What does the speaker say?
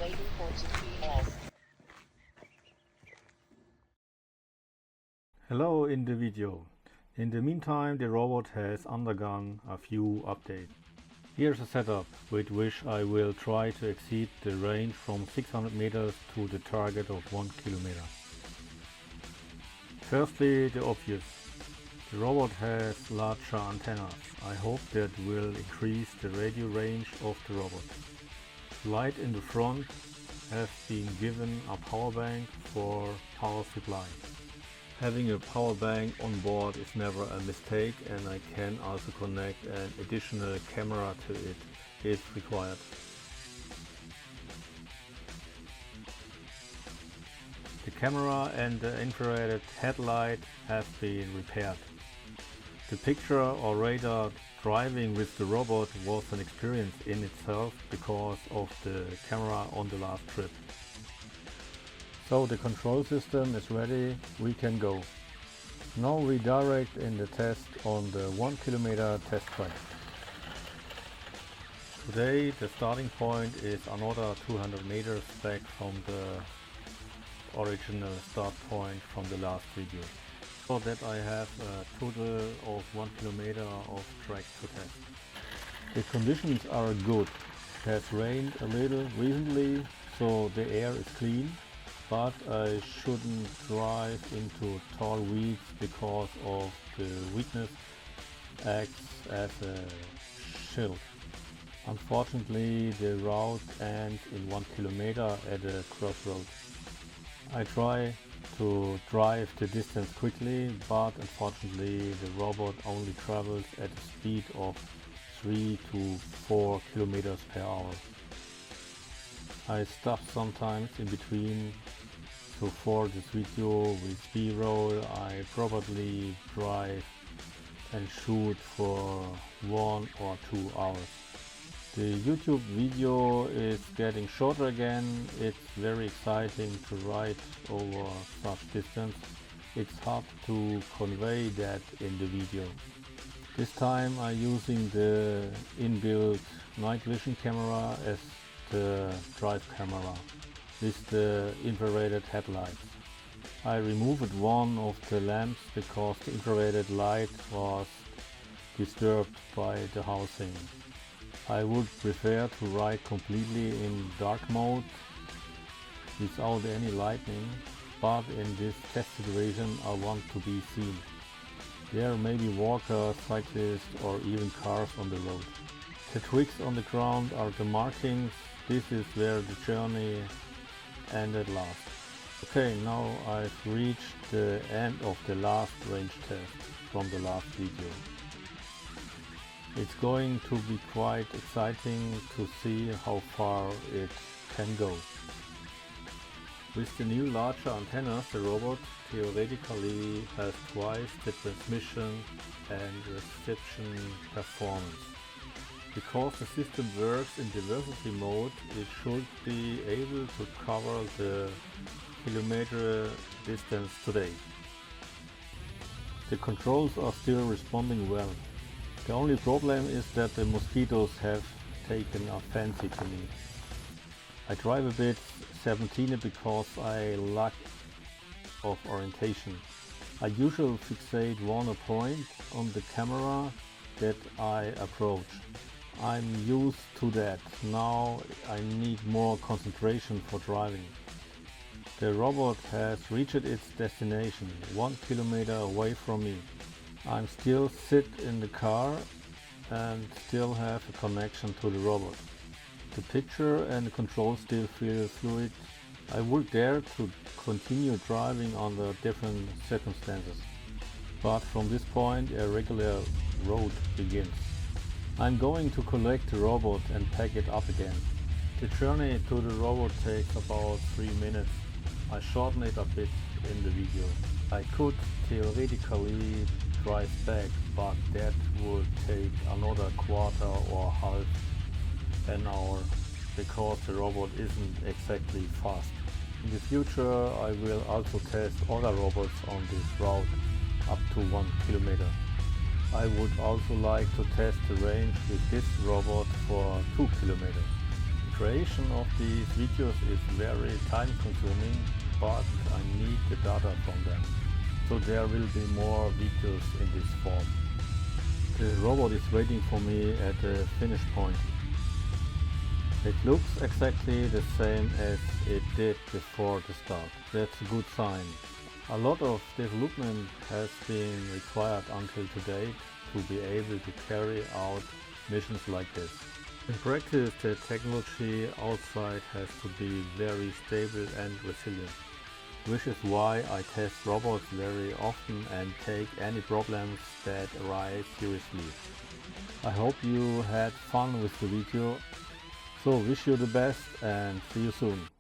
waiting for GPS. Hello in the video. In the meantime, the robot has undergone a few updates. Here's a setup with which I will try to exceed the range from 600 meters to the target of 1 kilometer. Firstly, the obvious. The robot has larger antennas. I hope that will increase the radio range of the robot. The light in the front has been given a power bank for power supply. Having a power bank on board is never a mistake, and I can also connect an additional camera to it if required. The camera and the infrared headlight have been repaired. The picture or radar driving with the robot was an experience in itself because of the camera on the last trip. So the control system is ready, we can go. Now redirect in the test on the 1 kilometer test track. Today the starting point is another 200 meters back from the original start point from the last video. So that I have a total of 1 kilometer of track to test. The conditions are good. It has rained a little recently, so the air is clean. But I shouldn't drive into tall weeds because of the weakness acts as a shield. Unfortunately, the route ends in 1 kilometer at a crossroad. I try to drive the distance quickly, but unfortunately the robot only travels at a speed of 3 to 4 kilometers per hour. I stop sometimes in between. So for this video with B-roll, I probably drive and shoot for 1 or 2 hours. The YouTube video is getting shorter again. It's very exciting to ride over such distance. It's hard to convey that in the video. This time I'm using the inbuilt night vision camera as the drive camera with the infrared headlights. I removed one of the lamps because the infrared light was disturbed by the housing. I would prefer to ride completely in dark mode without any lighting, but in this test situation I want to be seen. There may be walkers, cyclists or even cars on the road. The twigs on the ground are the markings. This is where the journey ended last. Okay, now I've reached the end of the last range test from the last video. It's going to be quite exciting to see how far it can go. With the new larger antennas, the robot theoretically has twice the transmission and reception performance. Because the system works in diversity mode, it should be able to cover the kilometer distance today. The controls are still responding well. The only problem is that the mosquitoes have taken a fancy to me. I drive a bit 17 because I lack of orientation. I usually fixate one point on the camera that I approach. I'm used to that. Now I need more concentration for driving. The robot has reached its destination, 1 kilometer away from me. I'm still sit in the car and still have a connection to the robot. The picture and the control still feel fluid. I would dare to continue driving under different circumstances. But from this point a regular road begins. I'm going to collect the robot and pack it up again. The journey to the robot takes about 3 minutes. I shorten it a bit in the video. I could theoretically drive back, but that would take another quarter or half an hour because the robot isn't exactly fast. In the future I will also test other robots on this route up to 1 kilometer. I would also like to test the range with this robot for 2 kilometers. creation of these videos is very time consuming, but I need the data from them. So there will be more videos in this form. The robot is waiting for me at the finish point. It looks exactly the same as it did before the start. That's a good sign. A lot of development has been required until today to be able to carry out missions like this. In practice, the technology outside has to be very stable and resilient, which is why I test robots very often and take any problems that arise seriously. I hope you had fun with the video. So wish you the best and see you soon.